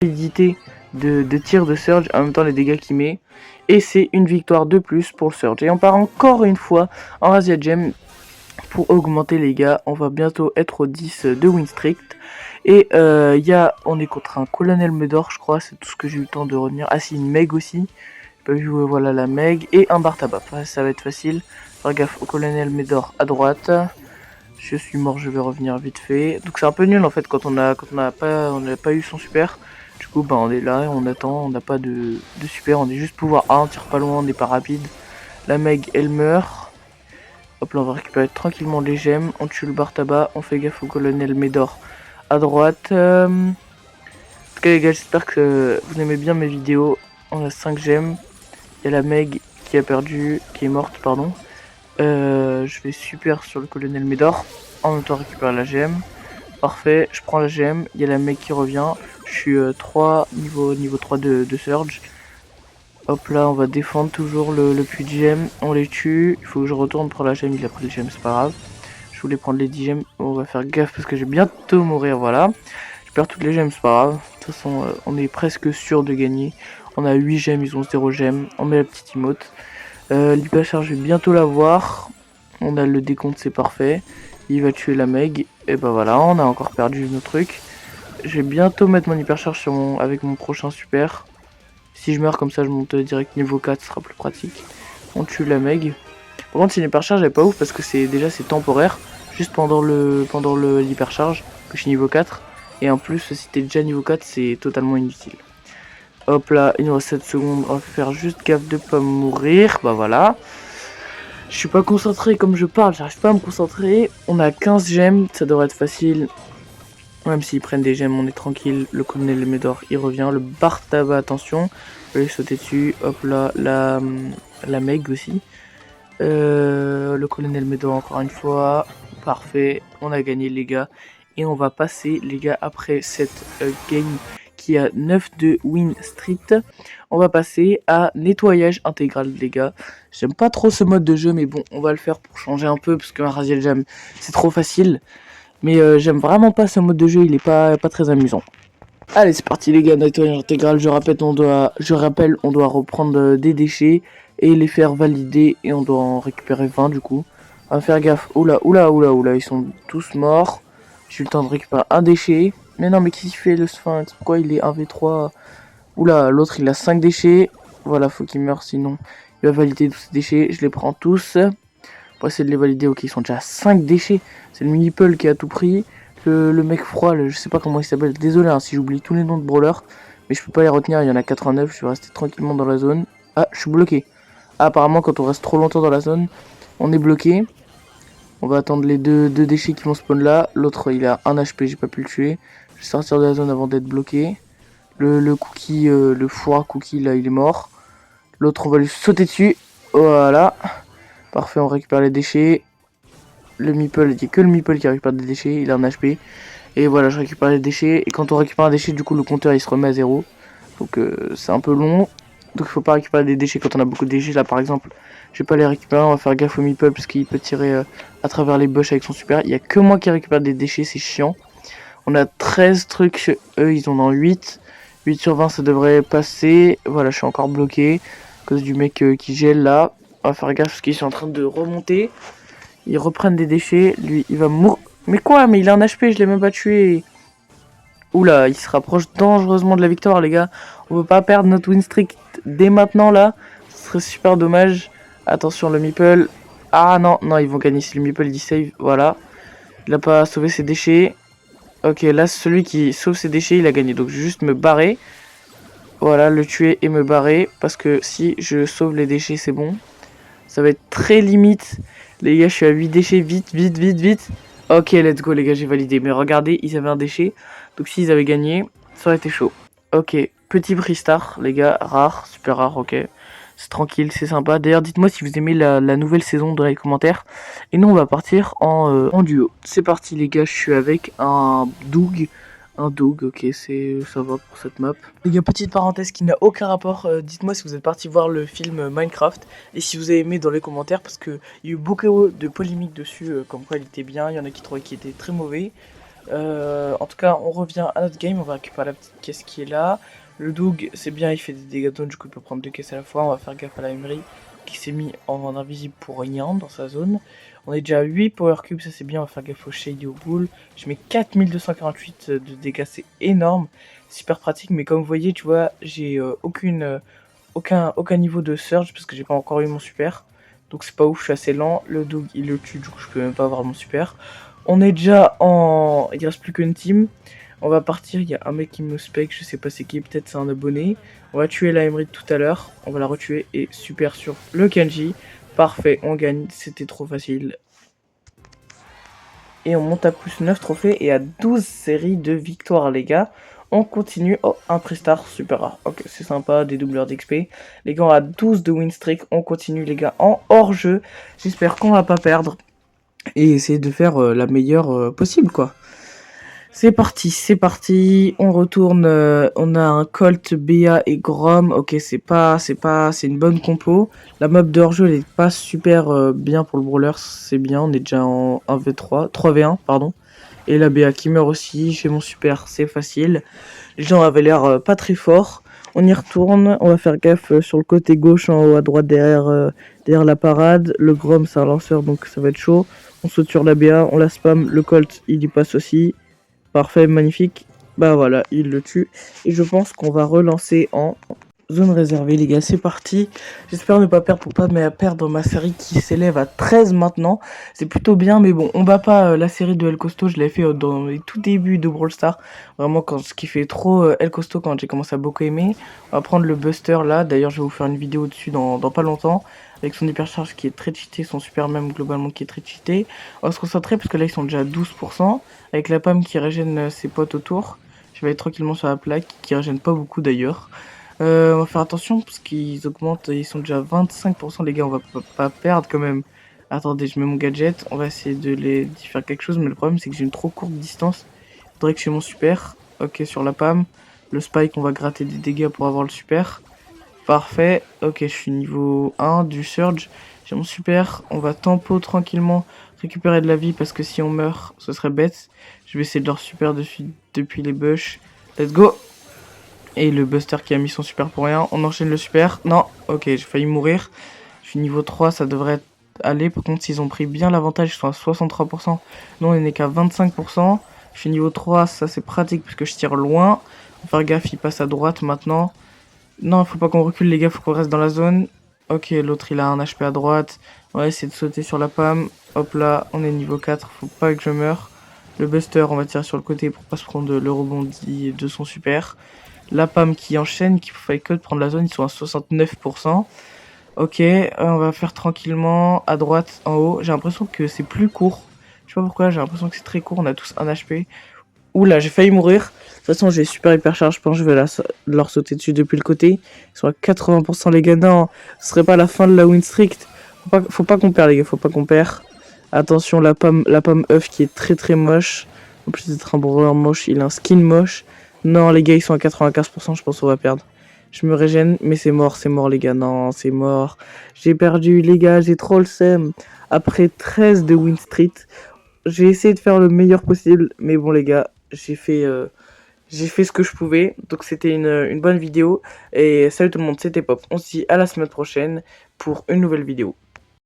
rapidité de tir de Surge, en même temps les dégâts qu'il met. Et c'est une victoire de plus pour le Surge. Et on part encore une fois en Razia Gem pour augmenter les gars. On va bientôt être au 10 de win streak. Et on est contre un Colonel Médor, je crois, c'est tout ce que j'ai eu le temps de retenir. Ah si, une Meg aussi. J'ai pas vu, voilà la Meg. Et un bar tabac, ça va être facile. Faire gaffe au Colonel Médor à droite. Je suis mort, je vais revenir vite fait. Donc c'est un peu nul en fait quand on n'a pas eu son super. Du coup bah on est là, on attend, on n'a pas de super, on est juste pouvoir 1, tire pas loin, on n'est pas rapide. La Meg elle meurt. Hop là on va récupérer tranquillement les gemmes, on tue le bar tabac, on fait gaffe au Colonel Médor à droite. En tout cas les gars, j'espère que vous aimez bien mes vidéos. On a 5 gemmes. Il y a la Meg qui est morte pardon. Je vais super sur le Colonel Médor. En même temps récupérer la gemme. Parfait, je prends la gemme. Il y a la Meg qui revient. Je suis 3 niveau 3 de Surge. Hop là, on va défendre toujours le puits de gemmes. On les tue. Il faut que je retourne prendre la gemme. Il a pris les gemmes, c'est pas grave. Je voulais prendre les 10 gemmes. On va faire gaffe parce que j'ai bientôt mourir. Voilà. Je perds toutes les gemmes, c'est pas grave. De toute façon, on est presque sûr de gagner. On a 8 gemmes, ils ont 0 gemmes. On met la petite emote. L'hypercharge, je vais bientôt l'avoir. On a le décompte, c'est parfait. Il va tuer la Meg. Et bah voilà, on a encore perdu nos trucs. Je vais bientôt mettre mon hypercharge avec mon prochain super. Si je meurs comme ça, je monte direct niveau 4, ce sera plus pratique. On tue la Meg. Par contre, si l'hypercharge est pas ouf parce que c'est temporaire. Juste pendant l'hypercharge, que je suis niveau 4. Et en plus, si t'es déjà niveau 4, c'est totalement inutile. Hop là, il nous reste 7 secondes. On va faire juste gaffe de pas mourir. Bah voilà. Je suis pas concentré comme je parle, j'arrive pas à me concentrer. On a 15 gemmes, ça devrait être facile. Même s'ils prennent des gemmes, on est tranquille. Le Colonel Médor, il revient. Le bar tabac, attention. Je vais sauter dessus. Hop là, la Meg aussi. Le Colonel Médor encore une fois. Parfait, on a gagné les gars. Et on va passer les gars après cette game qui a 9 de win street. On va passer à nettoyage intégral les gars. J'aime pas trop ce mode de jeu mais bon on va le faire pour changer un peu parce qu'un Razia Jam c'est trop facile. Mais j'aime vraiment pas ce mode de jeu, il est pas très amusant. Allez c'est parti les gars, nettoyage intégral. Je rappelle on doit reprendre des déchets et les faire valider et on doit en récupérer 20 du coup. On va faire gaffe, oula, ils sont tous morts. J'ai eu le temps de récupérer un déchet. Mais non mais qui fait le Sphinx? Pourquoi il est 1v3? Oula, l'autre il a 5 déchets. Voilà, faut qu'il meure sinon il va valider tous ces déchets. Je les prends tous. Pour essayer de les valider, ok, ils sont déjà à 5 déchets. C'est le Meeple qui a tout pris. Le mec froid, je sais pas comment il s'appelle. Désolé hein, si j'oublie tous les noms de brawlers. Mais je peux pas les retenir, il y en a 89. Je vais rester tranquillement dans la zone. Ah, je suis bloqué. Ah, apparemment, quand on reste trop longtemps dans la zone, on est bloqué. On va attendre les deux déchets qui vont spawn là. L'autre, il a 1 HP, j'ai pas pu le tuer. Je vais sortir de la zone avant d'être bloqué. Le cookie, le foie cookie, là, il est mort. L'autre, on va lui sauter dessus. Voilà. Parfait, on récupère les déchets. Le Meeple, il n'y a que le Meeple qui récupère des déchets, il a un HP. Et voilà, je récupère les déchets. Et quand on récupère un déchet, du coup, le compteur, il se remet à 0. Donc, c'est un peu long. Donc, il faut pas récupérer des déchets quand on a beaucoup de déchets. Là, par exemple, je vais pas les récupérer. On va faire gaffe au Meeple parce qu'il peut tirer à travers les bush avec son super. Il n'y a que moi qui récupère des déchets, c'est chiant. On a 13 trucs, eux, ils en ont 8. 8 sur 20, ça devrait passer. Voilà, je suis encore bloqué à cause du mec qui gèle là. On va faire gaffe parce qu'ils sont en train de remonter. Ils reprennent des déchets. Lui, il va mourir. Mais quoi? Mais il a un HP, je l'ai même pas tué. Oula, il se rapproche dangereusement de la victoire, les gars. On peut pas perdre notre win streak dès maintenant, là. Ce serait super dommage. Attention, le Meeple. Ah non, non, ils vont gagner si le Meeple dit save. Voilà. Il a pas sauvé ses déchets. Ok, là, celui qui sauve ses déchets, il a gagné. Donc, je vais juste me barrer. Voilà, le tuer et me barrer. Parce que si je sauve les déchets, c'est bon. Ça va être très limite. Les gars, je suis à 8 déchets. Vite, vite, vite, vite. Ok, let's go, les gars, j'ai validé. Mais regardez, ils avaient un déchet. Donc, s'ils avaient gagné, ça aurait été chaud. Ok, petit prix star, les gars. Rare, super rare, ok. C'est tranquille, c'est sympa. D'ailleurs, dites-moi si vous aimez la nouvelle saison dans les commentaires. Et nous, on va partir en duo. C'est parti, les gars. Je suis avec un Doug. Un Doug, ok, ça va pour cette map. Les gars, petite parenthèse qui n'a aucun rapport. Dites-moi si vous êtes parti voir le film Minecraft. Et si vous avez aimé dans les commentaires. Parce qu'il y a eu beaucoup de polémiques dessus. Comme quoi il était bien. Il y en a qui trouvaient qu'il était très mauvais. En tout cas, on revient à notre game. On va récupérer la petite caisse qui est là. Le Doug, c'est bien, il fait des dégâts de zone, du coup il peut prendre deux caisses à la fois. On va faire gaffe à la Emery qui s'est mis en invisible pour rien dans sa zone. On est déjà à 8 power cubes, ça c'est bien. On va faire gaffe au Shady, au Bull. Je mets 4248 de dégâts, c'est énorme. Super pratique, mais comme vous voyez, tu vois, j'ai aucun niveau de surge parce que j'ai pas encore eu mon super. Donc c'est pas ouf, je suis assez lent. Le Doug il le tue, du coup je peux même pas avoir mon super. On est déjà en... Il reste plus qu'une team. On va partir, il y a un mec qui me spec, je sais pas c'est qui, peut-être c'est un abonné. On va tuer la Emery tout à l'heure, on va la retuer et super sur le Kenji. Parfait, on gagne, c'était trop facile. Et on monte à plus 9 trophées et à 12 séries de victoires les gars. On continue, oh un Pristar super rare, ok c'est sympa, des doubleurs d'XP. Les gars on a 12 de win streak, on continue les gars en hors jeu. J'espère qu'on va pas perdre et essayer de faire la meilleure possible quoi. C'est parti, on retourne, on a un Colt, BA et Grom, ok c'est une bonne compo. La mob de hors-jeu elle est pas super bien pour le brawler, c'est bien, on est déjà en 1v3, 3v1 pardon. Et la BA qui meurt aussi, j'ai mon super, c'est facile. Les gens avaient l'air pas très forts. On y retourne, on va faire gaffe sur le côté gauche, en haut à droite derrière la parade. Le Grom c'est un lanceur donc ça va être chaud. On saute sur la BA, on la spam, le Colt il y passe aussi. Parfait, magnifique. Bah voilà, il le tue. Et je pense qu'on va relancer en zone réservée, les gars. C'est parti. J'espère ne pas perdre pour pas perdre ma série qui s'élève à 13 maintenant. C'est plutôt bien, mais bon, on bat pas la série de El Costo. Je l'avais fait dans les tout débuts de Brawl Stars. Vraiment, ce qui fait trop El Costo quand j'ai commencé à beaucoup aimer. On va prendre le Buster là. D'ailleurs, je vais vous faire une vidéo dessus dans pas longtemps. Avec son hypercharge qui est très cheaté, son super même globalement qui est très cheaté. On va se concentrer parce que là ils sont déjà à 12%. Avec la pomme qui régène ses potes autour. Je vais aller tranquillement sur la plaque, qui régène pas beaucoup d'ailleurs. On va faire attention parce qu'ils augmentent, ils sont déjà à 25% les gars, on va pas perdre quand même. Attendez, je mets mon gadget, on va essayer d'y faire quelque chose, mais le problème c'est que j'ai une trop courte distance. Faudrait que j'ai mon super. Ok, sur la PAM. Le spike, on va gratter des dégâts pour avoir le super. Parfait. Ok, je suis niveau 1 du surge. J'ai mon super. On va tempo tranquillement récupérer de la vie parce que si on meurt, ce serait bête. Je vais essayer de leur super dessus depuis les bush. Let's go. Et le buster qui a mis son super pour rien. On enchaîne le super. Non. Ok, j'ai failli mourir. Je suis niveau 3, ça devrait aller. Par contre, s'ils ont pris bien l'avantage, ils sont à 63%. Nous, on n'est qu'à 25%. Je suis niveau 3, ça c'est pratique parce que je tire loin. Faut faire gaffe, il passe à droite maintenant. Non, faut pas qu'on recule les gars, faut qu'on reste dans la zone. Ok, l'autre il a un HP à droite. On va essayer de sauter sur la PAM. Hop là, on est niveau 4, faut pas que je meure. Le Buster, on va tirer sur le côté pour pas se prendre le rebondi de son super. La PAM qui enchaîne, qui fait que de prendre la zone, ils sont à 69%. Ok, on va faire tranquillement à droite, en haut. J'ai l'impression que c'est plus court. Je sais pas pourquoi, j'ai l'impression que c'est très court, on a tous un HP. Oula, j'ai failli mourir. De toute façon, j'ai super hyper charge. Je pense que je vais leur sauter dessus depuis le côté. Ils sont à 80% les gars. Non, ce serait pas la fin de la win streak. Faut pas qu'on perd les gars, faut pas qu'on perd. Attention, la pomme œuf qui est très très moche. En plus d'être un brawler moche, il a un skin moche. Non, les gars, ils sont à 95%. Je pense qu'on va perdre. Je me régène, mais c'est mort les gars. Non, c'est mort. J'ai perdu les gars, j'ai trop le seum. Après 13 de win streak, j'ai essayé de faire le meilleur possible. Mais bon les gars, j'ai fait ce que je pouvais, donc c'était une bonne vidéo. Et salut tout le monde, c'était Pop. On se dit à la semaine prochaine pour une nouvelle vidéo.